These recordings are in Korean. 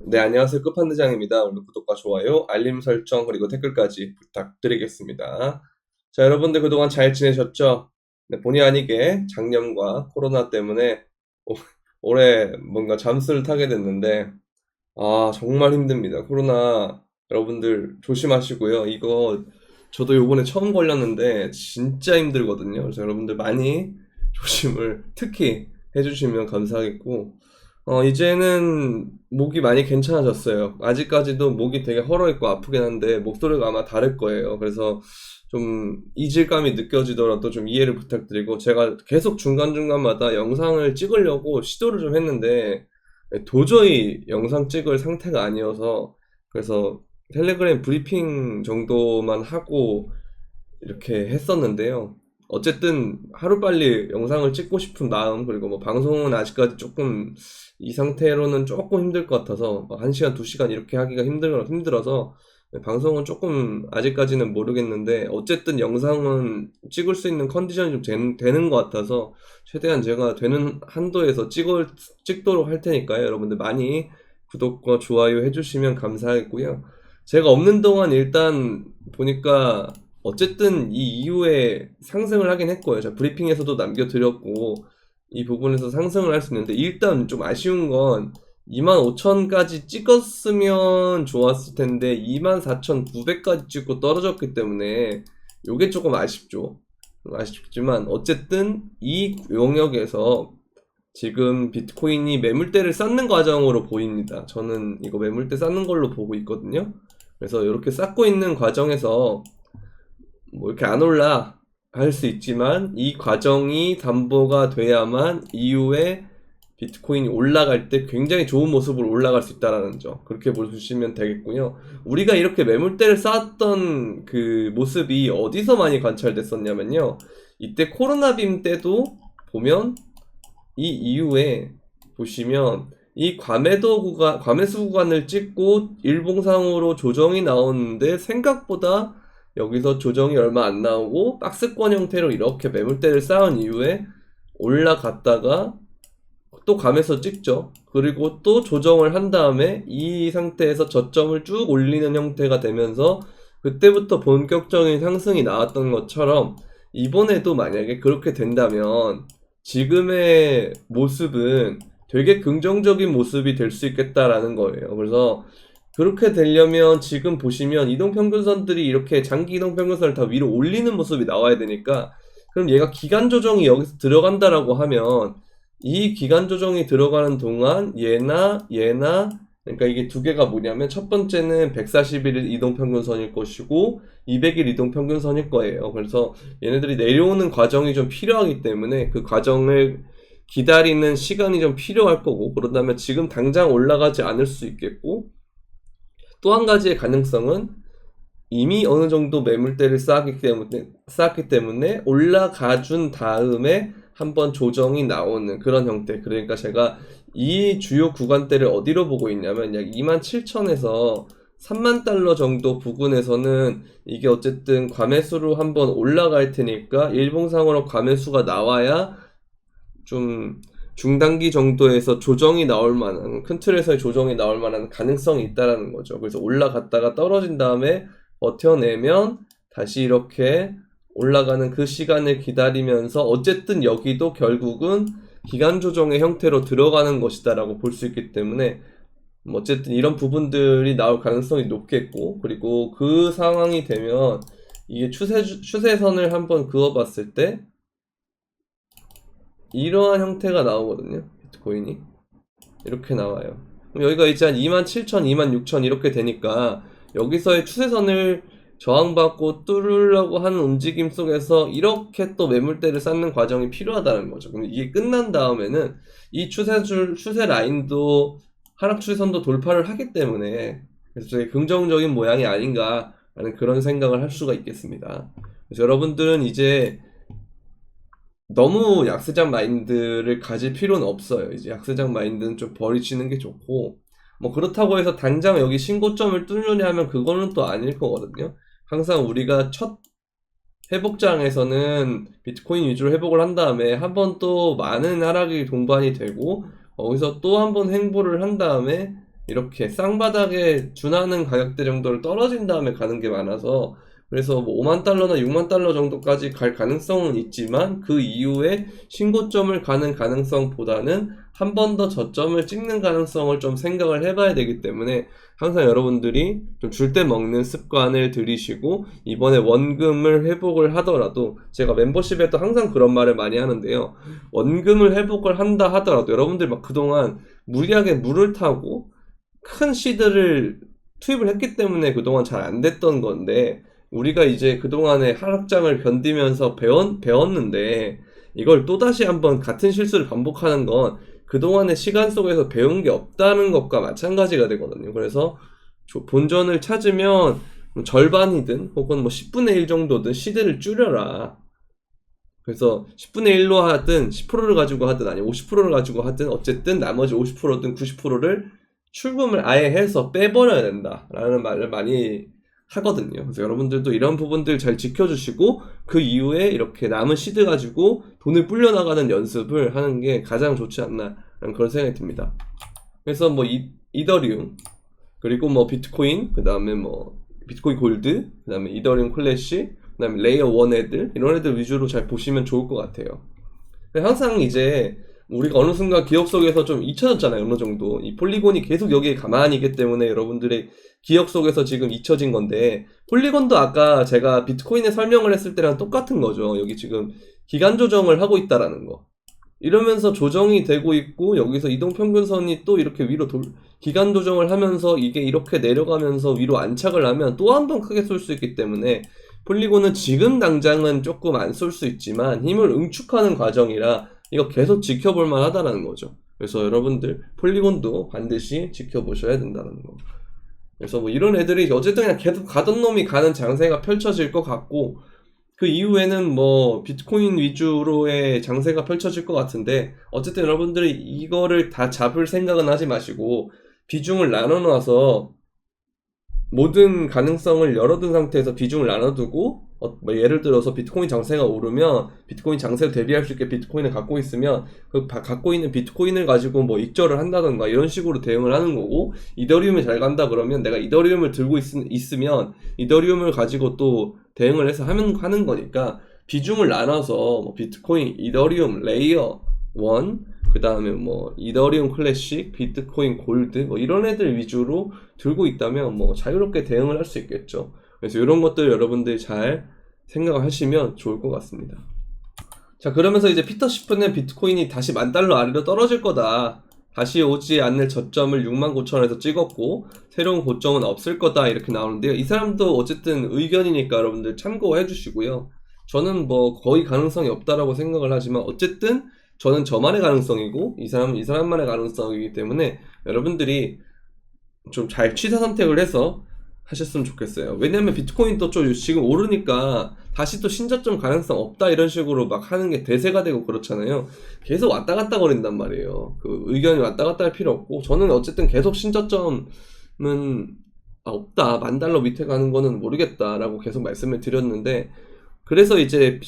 네, 안녕하세요. 끝판대장입니다. 오늘 구독과 좋아요, 알림 설정, 그리고 댓글까지 부탁드리겠습니다. 자, 여러분들 그동안 잘 지내셨죠? 네, 본의 아니게 작년과 코로나 때문에 오- 올해 뭔가 잠수를 타게 됐는데, 정말 힘듭니다. 코로나 여러분들 조심하시고요. 이거 저도 요번에 처음 걸렸는데 진짜 힘들거든요. 그래서 여러분들 많이 조심을 특히 해주시면 감사하겠고, 이제는 목이 많이 괜찮아졌어요. 아직까지도 목이 되게 헐어있고 아프긴 한데 목소리가 아마 다를 거예요. 그래서 좀 이질감이 느껴지더라도 좀 이해를 부탁드리고, 제가 계속 중간중간마다 영상을 찍으려고 시도를 좀 했는데 도저히 영상 찍을 상태가 아니어서, 그래서 텔레그램 브리핑 정도만 하고 이렇게 했었는데요. 어쨌든 하루빨리 영상을 찍고 싶은 마음, 그리고 뭐 방송은 아직까지 조금 이 상태로는 조금 힘들 것 같아서, 뭐 1시간, 2시간 이렇게 하기가 힘들어서 방송은 조금 아직까지는 모르겠는데, 어쨌든 영상은 찍을 수 있는 컨디션이 좀 되는 것 같아서 최대한 제가 되는 한도에서 찍도록 할 테니까요. 여러분들 많이 구독과 좋아요 해주시면 감사하겠고요. 제가 없는 동안 일단 보니까 어쨌든 이 이후에 상승을 하긴 했고요. 제가 브리핑에서도 남겨드렸고 이 부분에서 상승을 할 수 있는데, 일단 좀 아쉬운 건 25,000까지 찍었으면 좋았을 텐데 24,900까지 찍고 떨어졌기 때문에 요게 조금 아쉽죠. 아쉽지만 어쨌든 이 영역에서 지금 비트코인이 매물대를 쌓는 과정으로 보입니다. 저는 이거 매물대 쌓는 걸로 보고 있거든요. 그래서 이렇게 쌓고 있는 과정에서 뭐 이렇게 안 올라 할 수 있지만, 이 과정이 담보가 돼야만 이후에 비트코인이 올라갈 때 굉장히 좋은 모습으로 올라갈 수 있다라는 점, 그렇게 보시면 되겠고요. 우리가 이렇게 매물대를 쌓았던 그 모습이 어디서 많이 관찰됐었냐면요, 이때 코로나 빔 때도 보면 이 이후에 보시면 이 과매수 구간을 찍고 일봉상으로 조정이 나오는데, 생각보다 여기서 조정이 얼마 안 나오고 박스권 형태로 이렇게 매물대를 쌓은 이후에 올라갔다가 또 감에서 찍죠. 그리고 또 조정을 한 다음에 이 상태에서 저점을 쭉 올리는 형태가 되면서 그때부터 본격적인 상승이 나왔던 것처럼, 이번에도 만약에 그렇게 된다면 지금의 모습은 되게 긍정적인 모습이 될 수 있겠다라는 거예요. 그래서 그렇게 되려면 지금 보시면 이동평균선들이 이렇게 장기 이동평균선을 다 위로 올리는 모습이 나와야 되니까, 그럼 얘가 기간 조정이 여기서 들어간다라고 하면 이 기간 조정이 들어가는 동안 얘나, 그러니까 이게 두 개가 뭐냐면, 첫 번째는 141일 이동평균선일 것이고 200일 이동평균선일 거예요. 그래서 얘네들이 내려오는 과정이 좀 필요하기 때문에 그 과정을 기다리는 시간이 좀 필요할 거고, 그런다면 지금 당장 올라가지 않을 수 있겠고, 또 한 가지의 가능성은 이미 어느 정도 매물대를 쌓았기 때문에 올라가 준 다음에 한번 조정이 나오는 그런 형태. 그러니까 제가 이 주요 구간대를 어디로 보고 있냐면, 약 27,000에서 3만 달러 정도 부근에서는 이게 어쨌든 과매수로 한번 올라갈 테니까, 일봉상으로 과매수가 나와야 좀 중단기 정도에서 조정이 나올 만한, 큰 틀에서의 조정이 나올 만한 가능성이 있다라는 거죠. 그래서 올라갔다가 떨어진 다음에 버텨내면 다시 이렇게 올라가는 그 시간을 기다리면서, 어쨌든 여기도 결국은 기간 조정의 형태로 들어가는 것이다라고 볼 수 있기 때문에, 어쨌든 이런 부분들이 나올 가능성이 높겠고, 그리고 그 상황이 되면 이게 추세선을 한번 그어봤을 때 이러한 형태가 나오거든요. 비트코인이 이렇게 나와요. 그럼 여기가 이제 한 27,000, 26,000 이렇게 되니까, 여기서의 추세선을 저항받고 뚫으려고 하는 움직임 속에서 이렇게 또 매물대를 쌓는 과정이 필요하다는 거죠. 그럼 이게 끝난 다음에는 이 추세 라인도 하락 추세선도 돌파를 하기 때문에, 그래서 되게 긍정적인 모양이 아닌가라는 그런 생각을 할 수가 있겠습니다. 그래서 여러분들은 이제 너무 약세장 마인드를 가질 필요는 없어요. 이제 약세장 마인드는 좀 버리시는 게 좋고, 뭐 그렇다고 해서 당장 여기 신고점을 뚫느냐 하면 그거는 또 아닐 거거든요. 항상 우리가 첫 회복장에서는 비트코인 위주로 회복을 한 다음에 한 번 또 많은 하락이 동반이 되고, 거기서 또 한 번 횡보를 한 다음에 이렇게 쌍바닥에 준하는 가격대 정도를 떨어진 다음에 가는 게 많아서, 그래서 뭐 5만 달러나 6만 달러 정도까지 갈 가능성은 있지만 그 이후에 신고점을 가는 가능성보다는 한 번 더 저점을 찍는 가능성을 좀 생각을 해봐야 되기 때문에 항상 여러분들이 좀 줄 때 먹는 습관을 들이시고, 이번에 원금을 회복을 하더라도, 제가 멤버십에도 항상 그런 말을 많이 하는데요, 원금을 회복을 한다 하더라도 여러분들 막 그동안 무리하게 물을 타고 큰 시드를 투입을 했기 때문에 그동안 잘 안 됐던 건데, 우리가 이제 그동안의 하락장을 견디면서 배웠는데, 이걸 또다시 한번 같은 실수를 반복하는 건 그동안의 시간 속에서 배운 게 없다는 것과 마찬가지가 되거든요. 그래서 본전을 찾으면 절반이든 혹은 뭐 10분의 1 정도든 시드를 줄여라. 그래서 10분의 1로 하든 10%를 가지고 하든 아니 50%를 가지고 하든 어쨌든 나머지 50%든 90%를 출금을 아예 해서 빼버려야 된다라는 말을 많이 하거든요. 그래서 여러분들도 이런 부분들 잘 지켜주시고 그 이후에 이렇게 남은 시드 가지고 돈을 불려나가는 연습을 하는 게 가장 좋지 않나 라는 그런 생각이 듭니다. 그래서 뭐 이더리움, 그리고 뭐 비트코인, 그 다음에 뭐 비트코인 골드, 그 다음에 이더리움 클래식, 그 다음에 레이어 1 애들, 이런 애들 위주로 잘 보시면 좋을 것 같아요. 항상 이제 우리가 어느 순간 기억 속에서 좀 잊혀졌잖아요. 어느 정도 이 폴리곤이 계속 여기에 가만히 있기 때문에 여러분들의 기억 속에서 지금 잊혀진 건데, 폴리곤도 아까 제가 비트코인에 설명을 했을 때랑 똑같은 거죠. 여기 지금 기간 조정을 하고 있다라는 거, 이러면서 조정이 되고 있고, 여기서 이동평균선이 또 이렇게 위로 기간 조정을 하면서 이게 이렇게 내려가면서 위로 안착을 하면 또 한 번 크게 쏠 수 있기 때문에, 폴리곤은 지금 당장은 조금 안 쏠 수 있지만 힘을 응축하는 과정이라 이거 계속 지켜볼 만하다는 거죠. 그래서 여러분들 폴리곤도 반드시 지켜보셔야 된다는 거. 그래서 뭐 이런 애들이 어쨌든 그냥 계속 가던 놈이 가는 장세가 펼쳐질 것 같고, 그 이후에는 뭐 비트코인 위주로의 장세가 펼쳐질 것 같은데, 어쨌든 여러분들이 이거를 다 잡을 생각은 하지 마시고 비중을 나눠 놔서 모든 가능성을 열어둔 상태에서 비중을 나눠두고, 뭐 예를 들어서 비트코인 장세가 오르면 비트코인 장세를 대비할 수 있게 비트코인을 갖고 있으면 그 갖고 있는 비트코인을 가지고 뭐 익절을 한다던가 이런 식으로 대응을 하는 거고, 이더리움이 잘 간다 그러면 내가 이더리움을 들고 있으면 이더리움을 가지고 또 대응을 해서 하는 거니까, 비중을 나눠서 뭐 비트코인, 이더리움, 레이어 1, 그 다음에 뭐 이더리움 클래식, 비트코인 골드, 뭐 이런 애들 위주로 들고 있다면 뭐 자유롭게 대응을 할 수 있겠죠. 그래서 이런 것들 여러분들이 잘 생각을 하시면 좋을 것 같습니다. 자, 그러면서 이제 피터시프는 비트코인이 다시 10,000달러 아래로 떨어질 거다, 다시 오지 않을 저점을 69,000원에서 찍었고 새로운 고점은 없을 거다, 이렇게 나오는데요. 이 사람도 어쨌든 의견이니까 여러분들 참고해 주시고요. 저는 뭐 거의 가능성이 없다라고 생각을 하지만, 어쨌든 저는 저만의 가능성이고 이 사람은 이 사람만의 가능성이기 때문에 여러분들이 좀 잘 취사 선택을 해서 하셨으면 좋겠어요. 왜냐면 비트코인도 좀 지금 오르니까 다시 또 신저점 가능성 없다 이런 식으로 막 하는 게 대세가 되고 그렇잖아요. 계속 왔다 갔다 거린단 말이에요. 그 의견이 왔다 갔다 할 필요 없고, 저는 어쨌든 계속 신저점은 없다, 10,000달러 밑에 가는 거는 모르겠다라고 계속 말씀을 드렸는데, 그래서 이제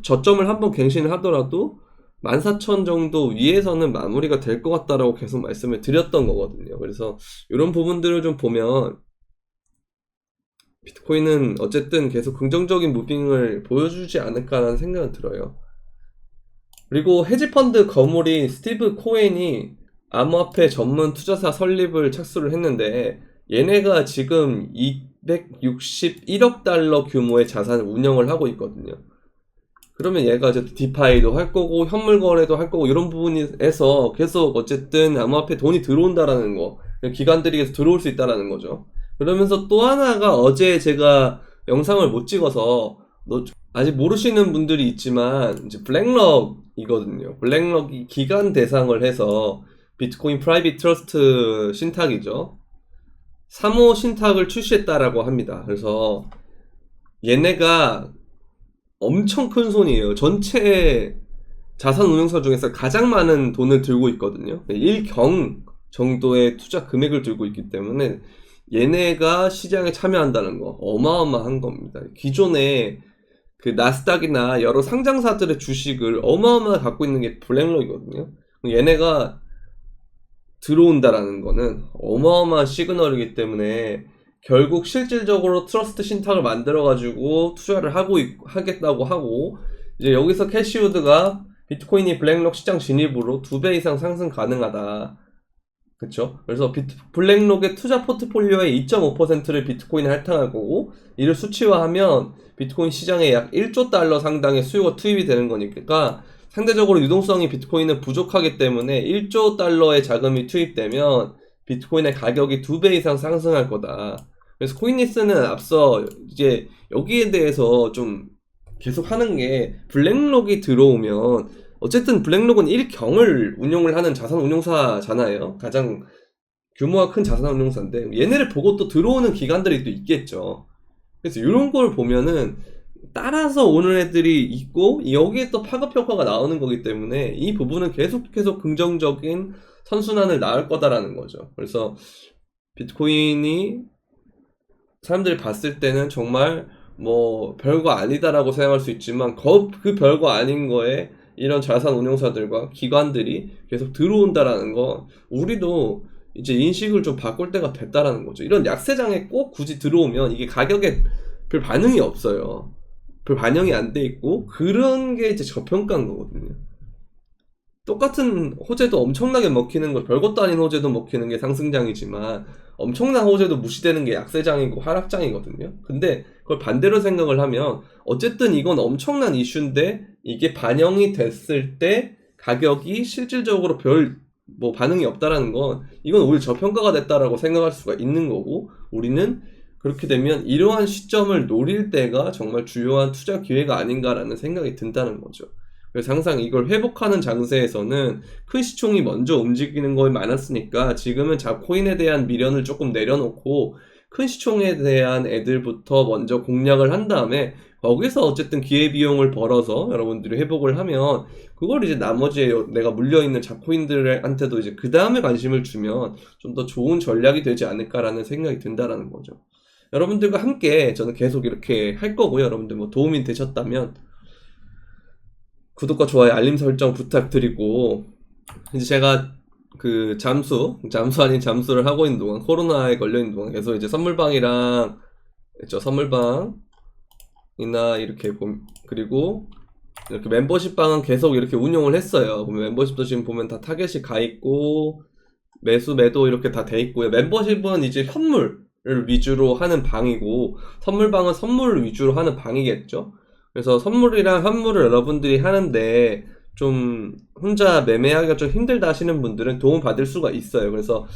저점을 한번 갱신을 하더라도 14,000 정도 위에서는 마무리가 될 것 같다라고 계속 말씀을 드렸던 거거든요. 그래서 이런 부분들을 좀 보면 비트코인은 어쨌든 계속 긍정적인 무빙을 보여주지 않을까라는 생각은 들어요. 그리고 헤지펀드 거물인 스티브 코엔이 암호화폐 전문 투자사 설립을 착수를 했는데, 얘네가 지금 261억 달러 규모의 자산을 운영을 하고 있거든요. 그러면 얘가 이제 디파이도 할 거고 현물 거래도 할 거고 이런 부분에서 계속 어쨌든 암호화폐 돈이 들어온다라는 거, 기관들이 계속 들어올 수 있다라는 거죠. 그러면서 또 하나가, 어제 제가 영상을 못 찍어서 아직 모르시는 분들이 있지만 이제 블랙럭이거든요. 블랙럭이 기관 대상을 해서 비트코인 프라이빗 트러스트 신탁이죠. 3호 신탁을 출시했다라고 합니다. 그래서 얘네가 엄청 큰 손이에요. 전체 자산 운용사 중에서 가장 많은 돈을 들고 있거든요. 1경 정도의 투자 금액을 들고 있기 때문에 얘네가 시장에 참여한다는 거 어마어마한 겁니다. 기존에 그 나스닥이나 여러 상장사들의 주식을 어마어마하게 갖고 있는 게 블랙럭이거든요. 얘네가 들어온다라는 거는 어마어마한 시그널이기 때문에 결국 실질적으로 트러스트 신탁을 만들어가지고 투자를 하겠다고 하고, 이제 여기서 캐시우드가 비트코인이 블랙록 시장 진입으로 2배 이상 상승 가능하다. 그쵸? 그래서 블랙록의 투자 포트폴리오의 2.5%를 비트코인에 할당할 거고, 이를 수치화하면 비트코인 시장에 약 1조 달러 상당의 수요가 투입이 되는 거니까 상대적으로 유동성이 비트코인은 부족하기 때문에 1조 달러의 자금이 투입되면 비트코인의 가격이 2배 이상 상승할 거다. 그래서 코인리스는 앞서 이제 여기에 대해서 좀 계속 하는 게, 블랙록이 들어오면 어쨌든 블랙록은 1경을 운용을 하는 자산 운용사잖아요. 가장 규모가 큰 자산 운용사인데 얘네를 보고 또 들어오는 기관들이 또 있겠죠. 그래서 이런 걸 보면은 따라서 오는 애들이 있고 여기에 또 파급 효과가 나오는 거기 때문에 이 부분은 계속 긍정적인 선순환을 낳을 거다라는 거죠. 그래서 비트코인이 사람들이 봤을 때는 정말 뭐 별거 아니다라고 생각할 수 있지만 그 별거 아닌 거에 이런 자산 운용사들과 기관들이 계속 들어온다라는 건 우리도 이제 인식을 좀 바꿀 때가 됐다라는 거죠. 이런 약세장에 꼭 굳이 들어오면 이게 가격에 별 반응이 없어요. 별 반영이 안 돼 있고 그런 게 이제 저평가인 거거든요. 똑같은 호재도 엄청나게 먹히는 거, 별것도 아닌 호재도 먹히는 게 상승장이지만 엄청난 호재도 무시되는 게 약세장이고 하락장이거든요. 근데 그걸 반대로 생각을 하면 어쨌든 이건 엄청난 이슈인데 이게 반영이 됐을 때 가격이 실질적으로 별 뭐 반응이 없다라는 건 이건 오히려 저평가가 됐다라고 생각할 수가 있는 거고, 우리는 그렇게 되면 이러한 시점을 노릴 때가 정말 주요한 투자 기회가 아닌가라는 생각이 든다는 거죠. 그래서 항상 이걸 회복하는 장세에서는 큰 시총이 먼저 움직이는 거에 많았으니까 지금은 잡코인에 대한 미련을 조금 내려놓고 큰 시총에 대한 애들부터 먼저 공략을 한 다음에 거기서 어쨌든 기회비용을 벌어서 여러분들이 회복을 하면 그걸 이제 나머지 내가 물려있는 잡코인들한테도 이제 그 다음에 관심을 주면 좀 더 좋은 전략이 되지 않을까라는 생각이 든다라는 거죠. 여러분들과 함께 저는 계속 이렇게 할 거고요. 여러분들 뭐 도움이 되셨다면 구독과 좋아요, 알림 설정 부탁드리고, 이제 제가 그 잠수 아닌 잠수를 하고 있는 동안, 코로나에 걸려 있는 동안 계속 이제 선물방이랑 선물방이나 이렇게 그리고 이렇게 멤버십방은 계속 이렇게 운용을 했어요. 보면 멤버십도 지금 보면 다 타겟이 가 있고 매수 매도 이렇게 다 돼 있고요. 멤버십은 이제 현물을 위주로 하는 방이고 선물방은 선물을 위주로 하는 방이겠죠. 그래서 선물이랑 현물을 여러분들이 하는데 좀 혼자 매매하기가 좀 힘들다 하시는 분들은 도움 받을 수가 있어요. 그래서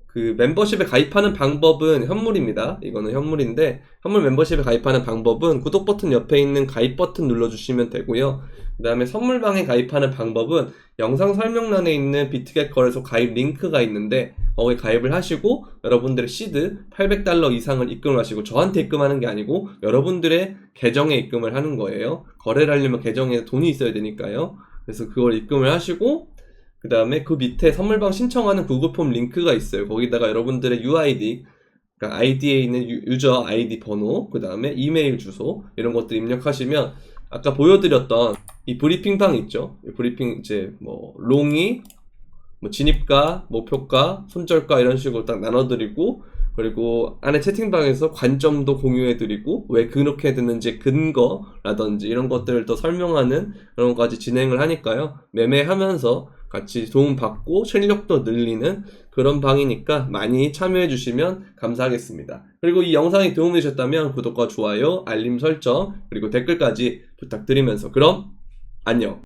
그 멤버십에 가입하는 방법은 현물입니다. 이거는 현물인데 현물 멤버십에 가입하는 방법은 구독 버튼 옆에 있는 가입 버튼 눌러주시면 되고요. 그 다음에 선물방에 가입하는 방법은 영상 설명란에 있는 비트겟 거래소 가입 링크가 있는데 거기에 가입을 하시고 여러분들의 시드 800달러 이상을 입금을 하시고, 저한테 입금하는 게 아니고 여러분들의 계정에 입금을 하는 거예요. 거래를 하려면 계정에 돈이 있어야 되니까요. 그래서 그걸 입금을 하시고 그 다음에 그 밑에 선물방 신청하는 구글 폼 링크가 있어요. 거기다가 여러분들의 UID, 그러니까 아이디에 있는 유저 아이디 번호, 그 다음에 이메일 주소 이런 것들 입력하시면 아까 보여드렸던 이 브리핑방 있죠. 이 브리핑 이제 뭐 롱이 뭐 진입가, 목표가, 손절가 이런 식으로 딱 나눠드리고, 그리고 안에 채팅방에서 관점도 공유해드리고 왜 그렇게 됐는지 근거라든지 이런 것들을 더 설명하는 그런 것까지 진행을 하니까요. 매매하면서 같이 도움받고 실력도 늘리는 그런 방이니까 많이 참여해 주시면 감사하겠습니다. 그리고 이 영상이 도움이 되셨다면 구독과 좋아요, 알림 설정, 그리고 댓글까지 부탁드리면서 그럼 안녕.